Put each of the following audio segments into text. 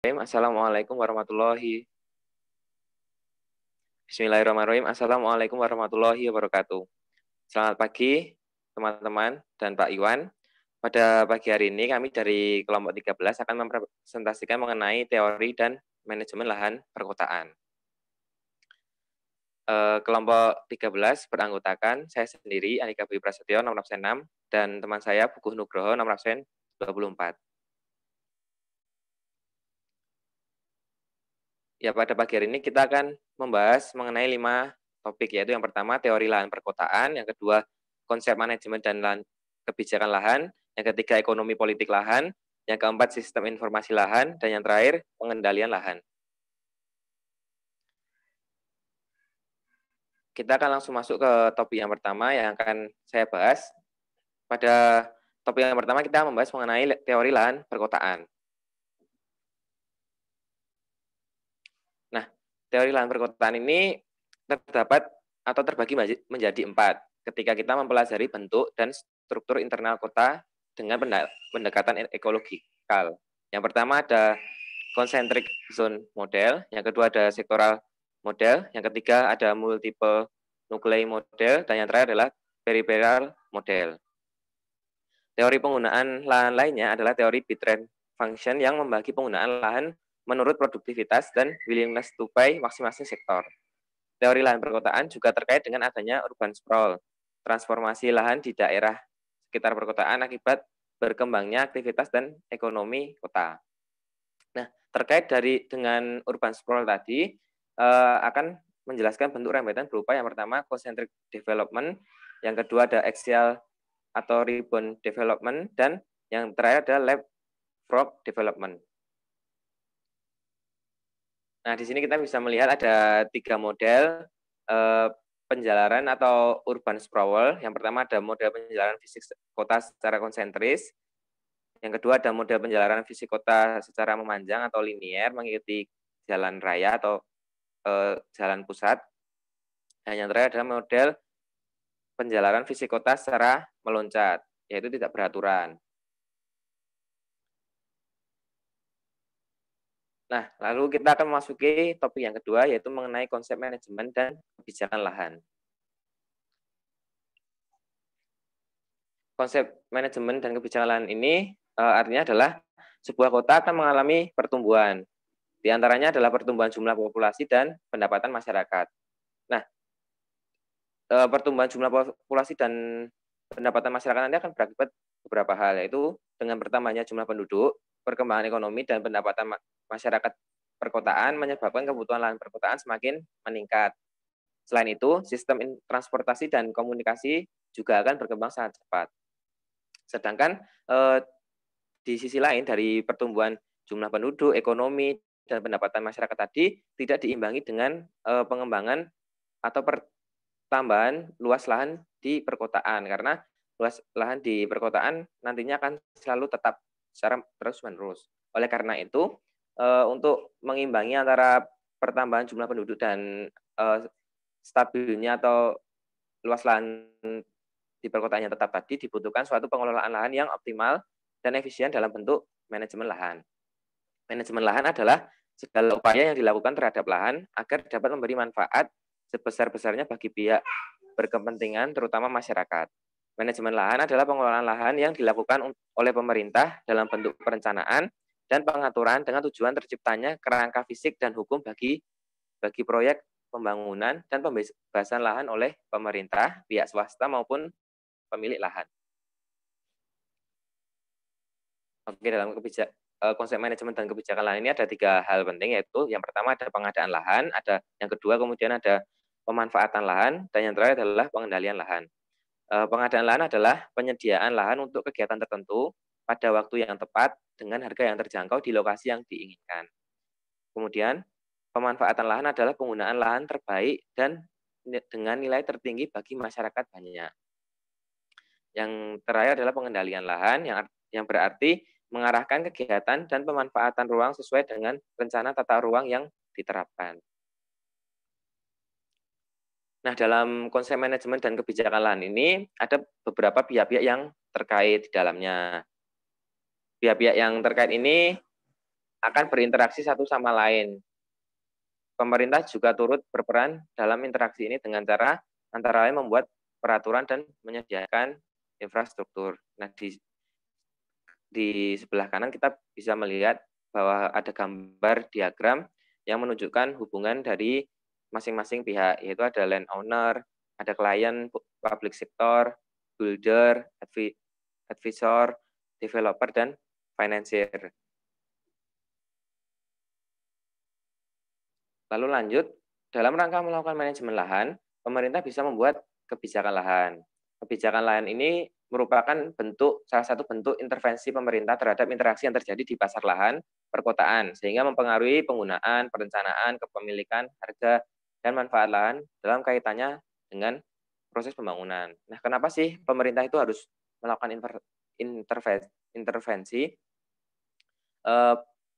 Assalamualaikum warahmatullahi. Bismillahirrahmanirrahim. Assalamualaikum warahmatullahi wabarakatuh. Selamat pagi teman-teman dan Pak Iwan. Pada pagi hari ini kami dari kelompok 13 akan mempresentasikan mengenai teori dan manajemen lahan perkotaan. Kelompok 13 beranggotakan saya sendiri, Andika Dwi Prasetyo, nomor absen 6, dan teman saya, Puguh Nugroho, nomor absen 24. Ya, pada pagi hari ini kita akan membahas mengenai 5 topik, yaitu yang pertama teori lahan perkotaan, yang kedua konsep manajemen dan kebijakan lahan, yang ketiga ekonomi politik lahan, yang keempat sistem informasi lahan, dan yang terakhir pengendalian lahan. Kita akan langsung masuk ke topik yang pertama yang akan saya bahas. Pada topik yang pertama kita membahas mengenai teori lahan perkotaan. Nah, teori lahan perkotaan ini terdapat atau terbagi menjadi 4. Ketika kita mempelajari bentuk dan struktur internal kota dengan pendekatan ekologikal. Yang pertama ada concentric zone model, yang kedua ada sektoral model, yang ketiga ada multiple nuclei model, dan yang terakhir adalah peripheral model. Teori penggunaan lahan lainnya adalah teori Bitrend function yang membagi penggunaan lahan menurut produktivitas dan willingness to pay masing-masing sektor. Teori lahan perkotaan juga terkait dengan adanya urban sprawl, transformasi lahan di daerah sekitar perkotaan akibat berkembangnya aktivitas dan ekonomi kota. Nah, terkait dengan urban sprawl tadi, akan menjelaskan bentuk rembetan berupa yang pertama concentric development, yang kedua ada axial atau ribbon development, dan yang terakhir ada leapfrog development. Nah, di sini kita bisa melihat ada 3 model penjalaran atau urban sprawl. Yang pertama ada model penjalaran fisik kota secara konsentris. Yang kedua ada model penjalaran fisik kota secara memanjang atau linier mengikuti jalan raya atau jalan pusat. Dan yang terakhir adalah model penjalaran fisik kota secara meloncat, yaitu tidak beraturan. Nah, lalu kita akan memasuki topik yang kedua, yaitu mengenai konsep manajemen dan kebijakan lahan. Konsep manajemen dan kebijakan lahan ini artinya adalah sebuah kota akan mengalami pertumbuhan. Di antaranya adalah pertumbuhan jumlah populasi dan pendapatan masyarakat. Nah, pertumbuhan jumlah populasi dan pendapatan masyarakat nanti akan berakibat beberapa hal, yaitu dengan bertambahnya jumlah penduduk, perkembangan ekonomi, dan pendapatan masyarakat perkotaan menyebabkan kebutuhan lahan perkotaan semakin meningkat. Selain itu, sistem transportasi dan komunikasi juga akan berkembang sangat cepat. Sedangkan di sisi lain dari pertumbuhan jumlah penduduk, ekonomi, dan pendapatan masyarakat tadi tidak diimbangi dengan pengembangan atau pertambahan luas lahan di perkotaan, karena luas lahan di perkotaan nantinya akan selalu tetap secara terus-menerus. Oleh karena itu, untuk mengimbangi antara pertambahan jumlah penduduk dan stabilnya atau luas lahan di perkotaan yang tetap tadi, dibutuhkan suatu pengelolaan lahan yang optimal dan efisien dalam bentuk manajemen lahan. Manajemen lahan adalah segala upaya yang dilakukan terhadap lahan agar dapat memberi manfaat sebesar-besarnya bagi pihak berkepentingan, terutama masyarakat. Manajemen lahan adalah pengelolaan lahan yang dilakukan oleh pemerintah dalam bentuk perencanaan dan pengaturan dengan tujuan terciptanya kerangka fisik dan hukum bagi proyek pembangunan dan pembebasan lahan oleh pemerintah, pihak swasta maupun pemilik lahan. Oke, dalam konsep manajemen dan kebijakan lahan ini ada 3 hal penting, yaitu yang pertama ada pengadaan lahan, ada yang kedua kemudian ada pemanfaatan lahan, dan yang terakhir adalah pengendalian lahan. Pengadaan lahan adalah penyediaan lahan untuk kegiatan tertentu pada waktu yang tepat dengan harga yang terjangkau di lokasi yang diinginkan. Kemudian, pemanfaatan lahan adalah penggunaan lahan terbaik dan dengan nilai tertinggi bagi masyarakat banyak. Yang terakhir adalah pengendalian lahan yang berarti mengarahkan kegiatan dan pemanfaatan ruang sesuai dengan rencana tata ruang yang diterapkan. Nah, dalam konsep manajemen dan kebijakan lahan ini ada beberapa pihak-pihak yang terkait di dalamnya. Pihak-pihak yang terkait ini akan berinteraksi satu sama lain. Pemerintah juga turut berperan dalam interaksi ini dengan cara antara lain membuat peraturan dan menyediakan infrastruktur. Nah, di sebelah kanan kita bisa melihat bahwa ada gambar diagram yang menunjukkan hubungan dari masing-masing pihak, yaitu ada landowner, ada klien, public sector, builder, advisor, developer, dan financier. Lalu lanjut, dalam rangka melakukan manajemen lahan, pemerintah bisa membuat kebijakan lahan. Kebijakan lahan ini merupakan salah satu bentuk intervensi pemerintah terhadap interaksi yang terjadi di pasar lahan perkotaan, sehingga mempengaruhi penggunaan, perencanaan, kepemilikan, harga, dan manfaat lahan dalam kaitannya dengan proses pembangunan. Nah, kenapa sih pemerintah itu harus melakukan intervensi?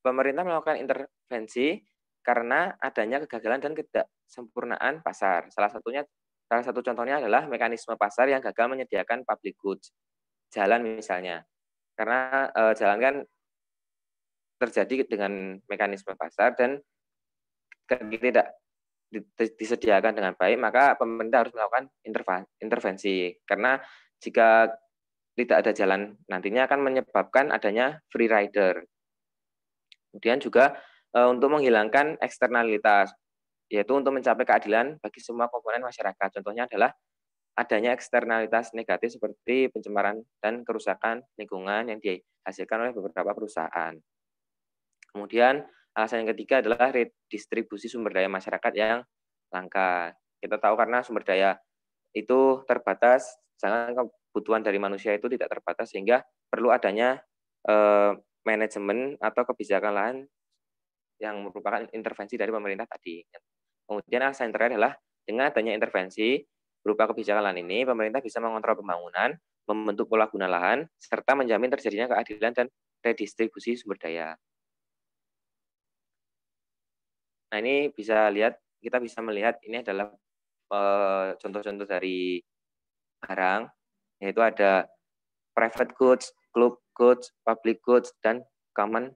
Pemerintah melakukan intervensi karena adanya kegagalan dan ketidaksempurnaan pasar. Salah satu contohnya adalah mekanisme pasar yang gagal menyediakan public goods. Jalan misalnya. Karena jalan kan terjadi dengan mekanisme pasar dan tidak disediakan dengan baik, maka pemerintah harus melakukan intervensi. Karena jika tidak ada jalan, nantinya akan menyebabkan adanya free rider. Kemudian juga untuk menghilangkan eksternalitas, yaitu untuk mencapai keadilan bagi semua komponen masyarakat. Contohnya adalah adanya eksternalitas negatif seperti pencemaran dan kerusakan lingkungan yang dihasilkan oleh beberapa perusahaan. Kemudian alasan yang ketiga adalah redistribusi sumber daya masyarakat yang langka. Kita tahu karena sumber daya itu terbatas, sedangkan kebutuhan dari manusia itu tidak terbatas, sehingga perlu adanya manajemen atau kebijakan lahan yang merupakan intervensi dari pemerintah tadi. Kemudian alasan yang terakhir adalah dengan adanya intervensi berupa kebijakan lahan ini, pemerintah bisa mengontrol pembangunan, membentuk pola guna lahan, serta menjamin terjadinya keadilan dan redistribusi sumber daya. Nah, ini kita bisa melihat ini adalah contoh-contoh dari barang, yaitu ada private goods, group goods, public goods, dan common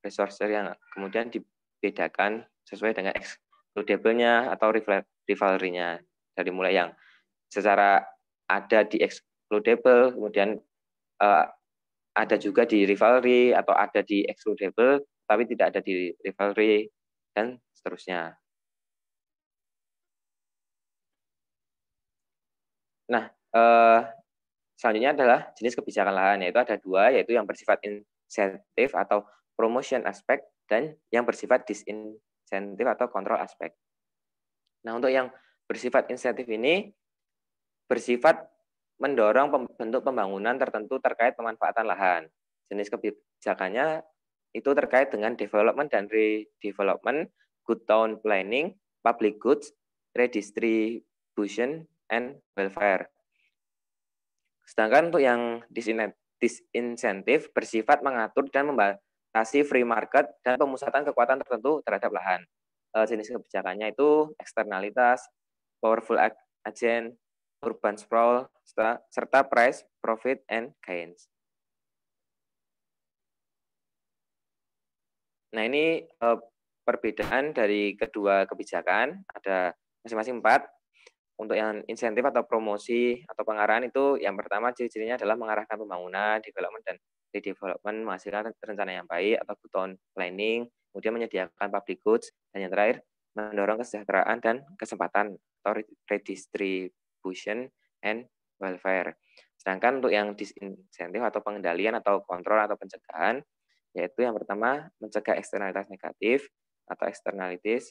resources yang kemudian dibedakan sesuai dengan excludable-nya atau rivalry-nya. Dari mulai yang secara ada di excludable, kemudian ada juga di rivalry, atau ada di excludable, tapi tidak ada di rivalry, dan seterusnya. Nah, selanjutnya adalah jenis kebijakan lahan, yaitu ada dua, yaitu yang bersifat insentif atau promotion aspek, dan yang bersifat disinsentif atau kontrol aspek. Nah, untuk yang bersifat insentif ini bersifat mendorong bentuk pembangunan tertentu terkait pemanfaatan lahan. Jenis kebijakannya itu terkait dengan development dan redevelopment, good town planning, public goods, redistribution, and welfare. Sedangkan untuk yang disinsentif bersifat mengatur dan membatasi free market dan pemusatan kekuatan tertentu terhadap lahan. Jenis kebijakannya itu eksternalitas, powerful agent, urban sprawl, serta price, profit, and gains. Nah, ini perbedaan dari kedua kebijakan, ada masing-masing 4. Untuk yang insentif atau promosi atau pengarahan itu, yang pertama ciri-cirinya adalah mengarahkan pembangunan, development, dan redevelopment, menghasilkan rencana yang baik atau good town planning, kemudian menyediakan public goods, dan yang terakhir mendorong kesejahteraan dan kesempatan atau redistribution and welfare. Sedangkan untuk yang disinsentif atau pengendalian atau kontrol atau pencegahan, yaitu yang pertama mencegah eksternalitas negatif atau externalities,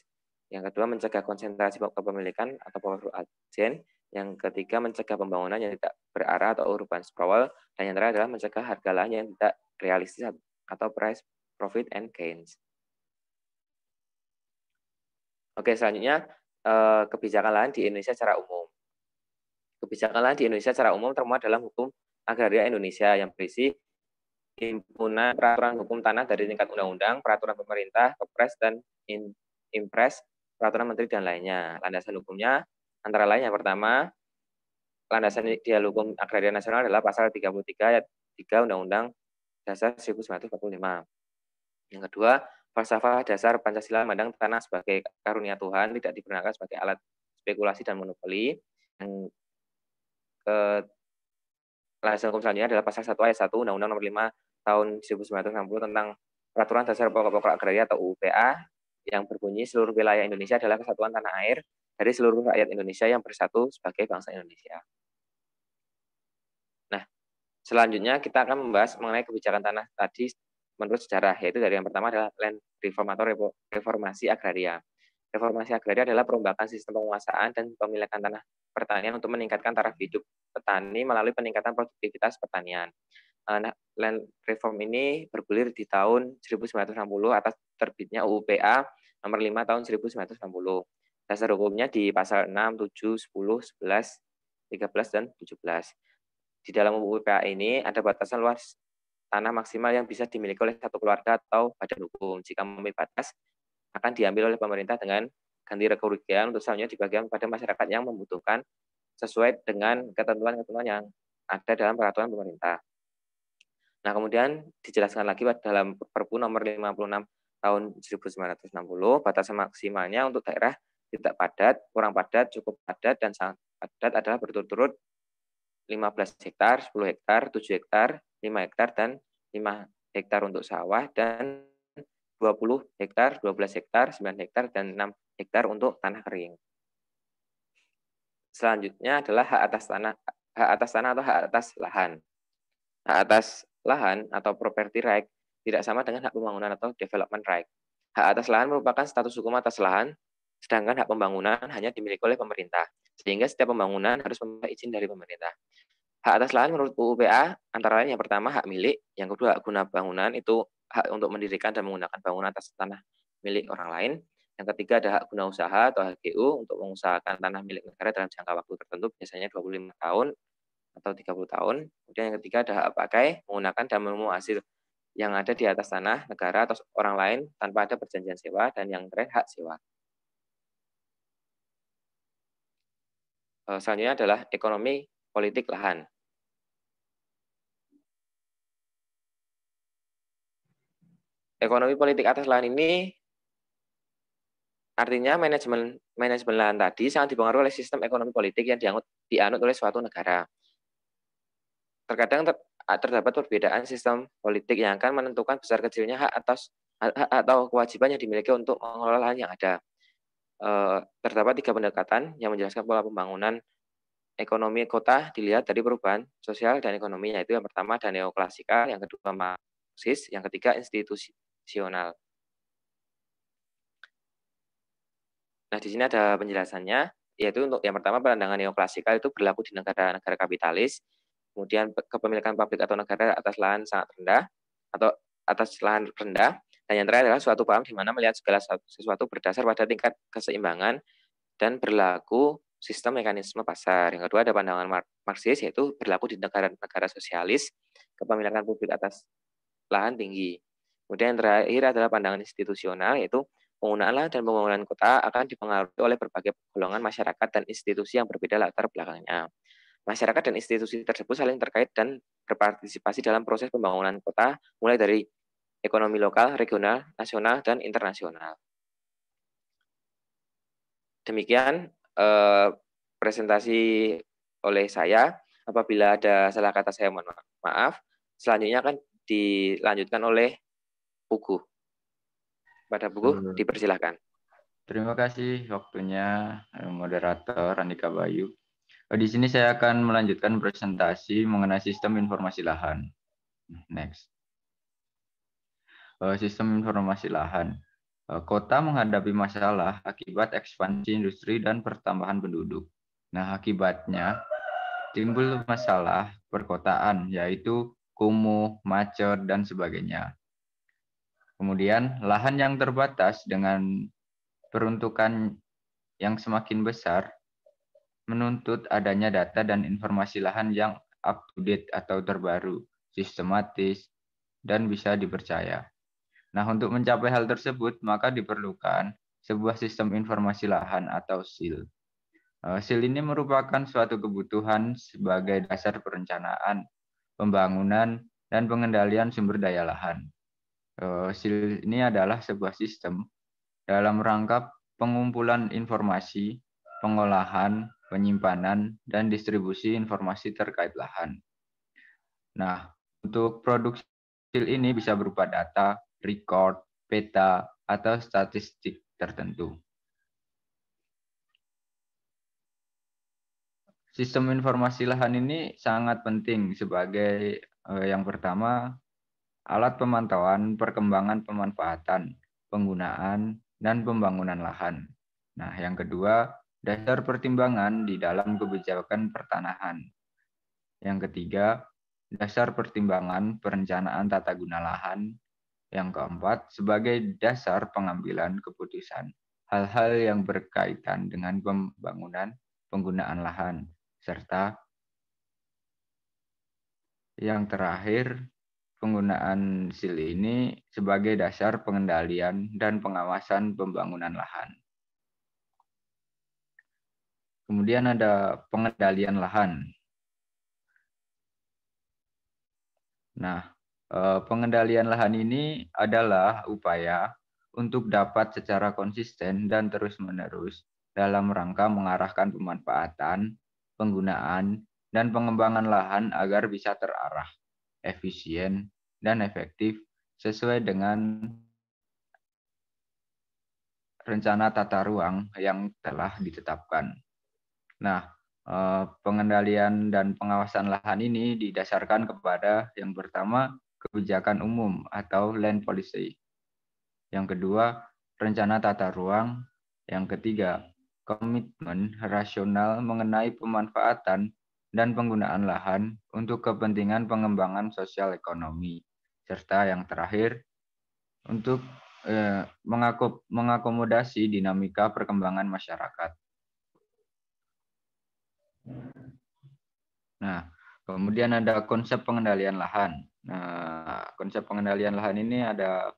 yang kedua mencegah konsentrasi kepemilikan atau powerful agent, yang ketiga mencegah pembangunan yang tidak berarah atau urban sprawl, dan yang terakhir adalah mencegah harga lahan yang tidak realistis atau price, profit, and gains. Oke, selanjutnya kebijakan lahan di Indonesia secara umum. Kebijakan lahan di Indonesia secara umum termuat dalam Hukum Agraria Indonesia yang berisi himpunan peraturan hukum tanah dari tingkat undang-undang, peraturan pemerintah, Kepres, dan Impres, peraturan menteri, dan lainnya. Landasan hukumnya antara lain yang pertama, landasan ideal hukum agraria nasional adalah pasal 33 ayat 3 Undang-Undang Dasar 1945. Yang kedua, Falsafah dasar Pancasila memandang tanah sebagai karunia Tuhan, tidak digunakan sebagai alat spekulasi dan monopoli. Yang landasan hukum selanjutnya adalah pasal 1 ayat 1 Undang-Undang Nomor 5 Tahun 1960 tentang Peraturan Dasar Pokok-pokok Agraria atau UUPA yang berbunyi seluruh wilayah Indonesia adalah kesatuan tanah air dari seluruh rakyat Indonesia yang bersatu sebagai bangsa Indonesia. Nah, selanjutnya kita akan membahas mengenai kebijakan tanah tadi menurut sejarah, yaitu dari yang pertama adalah land reform atau reformasi agraria. Reformasi agraria adalah perombakan sistem penguasaan dan pemilikan tanah pertanian untuk meningkatkan taraf hidup petani melalui peningkatan produktivitas pertanian. Nah, land reform ini bergulir di tahun 1960 atas terbitnya UUPA nomor 5 tahun 1960. Dasar hukumnya di pasal 6, 7, 10, 11, 13, dan 17. Di dalam UUPA ini ada batasan luas tanah maksimal yang bisa dimiliki oleh satu keluarga atau badan hukum. Jika memenuhi batas, akan diambil oleh pemerintah dengan ganti kerugian untuk selanjutnya dibagikan kepada masyarakat yang membutuhkan sesuai dengan ketentuan-ketentuan yang ada dalam peraturan pemerintah. Nah, kemudian dijelaskan lagi dalam Perpu nomor 56 tahun 1960, batasan maksimalnya untuk daerah tidak padat, kurang padat, cukup padat, dan sangat padat adalah berturut-turut 15 hektar, 10 hektar, 7 hektar, 5 hektar, dan 5 hektar untuk sawah, dan 20 hektar, 12 hektar, 9 hektar, dan 6 hektar untuk tanah kering. Selanjutnya adalah hak atas tanah atau hak atas lahan. Hak atas lahan atau property right tidak sama dengan hak pembangunan atau development right. Hak atas lahan merupakan status hukum atas lahan, sedangkan hak pembangunan hanya dimiliki oleh pemerintah, sehingga setiap pembangunan harus memperoleh izin dari pemerintah. Hak atas lahan menurut UUPA antara lain yang pertama hak milik, yang kedua hak guna bangunan, itu hak untuk mendirikan dan menggunakan bangunan atas tanah milik orang lain. Yang ketiga ada hak guna usaha atau HGU untuk mengusahakan tanah milik negara dalam jangka waktu tertentu, biasanya 25 tahun atau 30 tahun. Kemudian yang ketiga ada hak pakai, menggunakan dan menemu hasil yang ada di atas tanah negara atau orang lain tanpa ada perjanjian sewa. Dan yang terakhir hak sewa. Selanjutnya adalah ekonomi politik lahan. Ekonomi politik atas lahan ini artinya manajemen lahan tadi sangat dipengaruhi oleh sistem ekonomi politik yang dianut oleh suatu negara. Terkadang terdapat perbedaan sistem politik yang akan menentukan besar kecilnya hak atau kewajiban yang dimiliki untuk mengelola lahan yang ada. Terdapat 3 pendekatan yang menjelaskan pola pembangunan ekonomi kota dilihat dari perubahan sosial dan ekonomi, yaitu yang pertama ada neoklasikal, yang kedua Marxis, yang ketiga institusional. Nah, di sini ada penjelasannya, yaitu untuk yang pertama pandangan neoklasikal itu berlaku di negara-negara kapitalis, kemudian kepemilikan pabrik atau negara atas lahan sangat rendah atau atas lahan rendah, dan yang terakhir adalah suatu paham di mana melihat segala sesuatu berdasar pada tingkat keseimbangan dan berlaku sistem mekanisme pasar. Yang kedua ada pandangan Marxis, yaitu berlaku di negara-negara sosialis, kepemilikan publik atas lahan tinggi. Kemudian yang terakhir adalah pandangan institusional, yaitu penggunaan lahan dan pembangunan kota akan dipengaruhi oleh berbagai golongan masyarakat dan institusi yang berbeda latar belakangnya. Masyarakat dan institusi tersebut saling terkait dan berpartisipasi dalam proses pembangunan kota, mulai dari ekonomi lokal, regional, nasional, dan internasional. Demikian presentasi oleh saya. Apabila ada salah kata saya mohon maaf. Selanjutnya akan dilanjutkan oleh Pugu. Pada Pugu, dipersilahkan. Terima kasih waktunya moderator Andika Bayu. Di sini saya akan melanjutkan presentasi mengenai sistem informasi lahan. Next. Sistem informasi lahan. Kota menghadapi masalah akibat ekspansi industri dan pertambahan penduduk. Nah, akibatnya timbul masalah perkotaan, yaitu kumuh, macet, dan sebagainya. Kemudian, lahan yang terbatas dengan peruntukan yang semakin besar menuntut adanya data dan informasi lahan yang up-to-date atau terbaru, sistematis, dan bisa dipercaya. Nah, untuk mencapai hal tersebut, maka diperlukan sebuah sistem informasi lahan atau SIL. SIL ini merupakan suatu kebutuhan sebagai dasar perencanaan, pembangunan, dan pengendalian sumber daya lahan. SIL ini adalah sebuah sistem dalam rangka pengumpulan informasi, pengolahan, penyimpanan, dan distribusi informasi terkait lahan. Nah, untuk produk SIL ini bisa berupa data, record, peta, atau statistik tertentu. Sistem informasi lahan ini sangat penting sebagai yang pertama, alat pemantauan perkembangan pemanfaatan, penggunaan, dan pembangunan lahan. Nah, yang kedua, dasar pertimbangan di dalam kebijakan pertanahan. Yang ketiga, dasar pertimbangan perencanaan tata guna lahan. Yang keempat, sebagai dasar pengambilan keputusan hal-hal yang berkaitan dengan pembangunan penggunaan lahan, serta yang terakhir, penggunaan SIL ini sebagai dasar pengendalian dan pengawasan pembangunan lahan. Kemudian ada pengendalian lahan. Nah, pengendalian lahan ini adalah upaya untuk dapat secara konsisten dan terus-menerus dalam rangka mengarahkan pemanfaatan, penggunaan, dan pengembangan lahan agar bisa terarah, efisien, dan efektif sesuai dengan rencana tata ruang yang telah ditetapkan. Nah, pengendalian dan pengawasan lahan ini didasarkan kepada yang pertama, kebijakan umum atau land policy. Yang kedua, rencana tata ruang. Yang ketiga, komitmen rasional mengenai pemanfaatan dan penggunaan lahan untuk kepentingan pengembangan sosial ekonomi. Serta yang terakhir, untuk mengakomodasi dinamika perkembangan masyarakat. Nah, kemudian ada konsep pengendalian lahan. Nah, konsep pengendalian lahan ini ada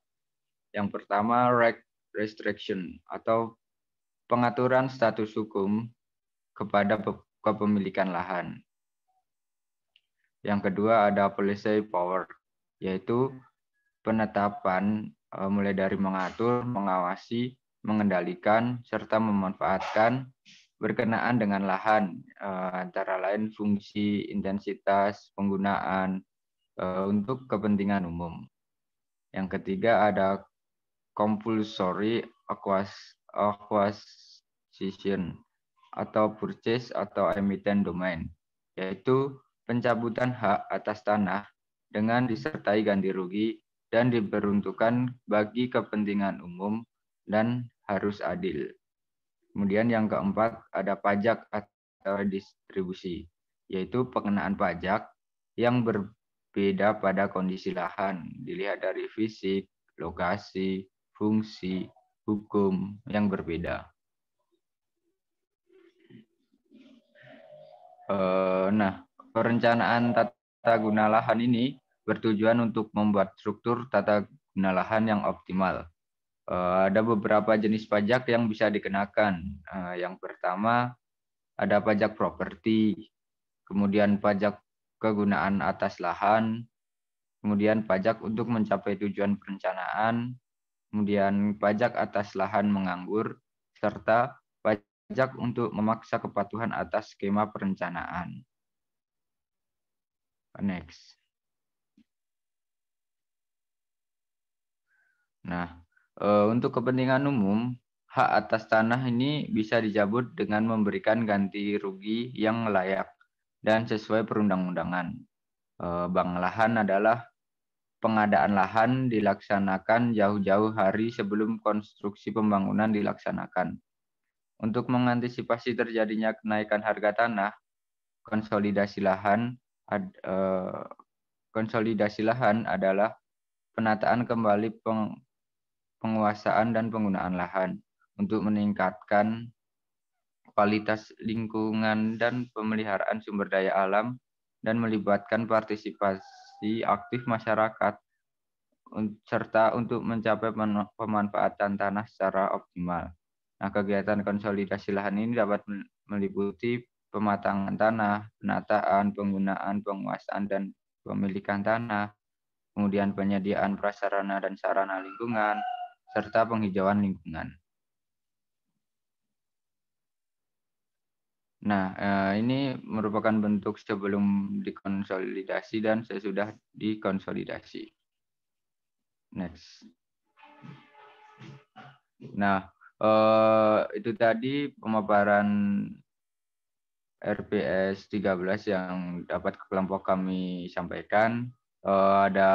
yang pertama restriction atau pengaturan status hukum kepada kepemilikan lahan. Yang kedua ada policy power, yaitu penetapan mulai dari mengatur, mengawasi, mengendalikan, serta memanfaatkan berkenaan dengan lahan, antara lain fungsi, intensitas, penggunaan untuk kepentingan umum. Yang ketiga ada compulsory acquisition atau purchase atau emittent domain, yaitu pencabutan hak atas tanah dengan disertai ganti rugi dan diperuntukkan bagi kepentingan umum dan harus adil. Kemudian yang keempat ada pajak atau distribusi, yaitu pengenaan pajak yang berbeda pada kondisi lahan, dilihat dari fisik, lokasi, fungsi, hukum yang berbeda. Nah, perencanaan tata guna lahan ini bertujuan untuk membuat struktur tata guna lahan yang optimal. Ada beberapa jenis pajak yang bisa dikenakan. Yang pertama ada pajak properti, kemudian pajak kegunaan atas lahan, kemudian pajak untuk mencapai tujuan perencanaan, kemudian pajak atas lahan menganggur, serta pajak untuk memaksa kepatuhan atas skema perencanaan. Next. Nah, untuk kepentingan umum, hak atas tanah ini bisa dicabut dengan memberikan ganti rugi yang layak dan sesuai perundang-undangan. Bank lahan adalah pengadaan lahan dilaksanakan jauh-jauh hari sebelum konstruksi pembangunan dilaksanakan. Untuk mengantisipasi terjadinya kenaikan harga tanah, konsolidasi lahan adalah penataan kembali penguasaan dan penggunaan lahan untuk meningkatkan kualitas lingkungan dan pemeliharaan sumber daya alam dan melibatkan partisipasi aktif masyarakat serta untuk mencapai pemanfaatan tanah secara optimal. Nah, kegiatan konsolidasi lahan ini dapat meliputi pematangan tanah, penataan, penggunaan, penguasaan, dan pemilikan tanah, kemudian penyediaan prasarana dan sarana lingkungan, serta penghijauan lingkungan. Nah, ini merupakan bentuk sebelum dikonsolidasi dan sesudah dikonsolidasi. Next. Nah, itu tadi pemaparan RPS 13 yang dapat kelompok kami sampaikan. Ada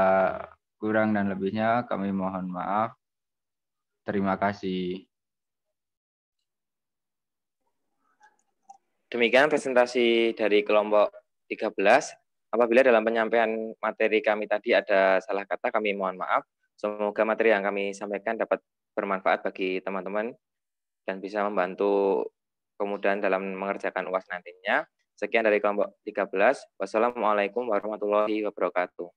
kurang dan lebihnya kami mohon maaf. Terima kasih. Demikian presentasi dari kelompok 13. Apabila dalam penyampaian materi kami tadi ada salah kata, kami mohon maaf. Semoga materi yang kami sampaikan dapat bermanfaat bagi teman-teman dan bisa membantu kemudahan dalam mengerjakan UAS nantinya. Sekian dari kelompok 13. Wassalamualaikum warahmatullahi wabarakatuh.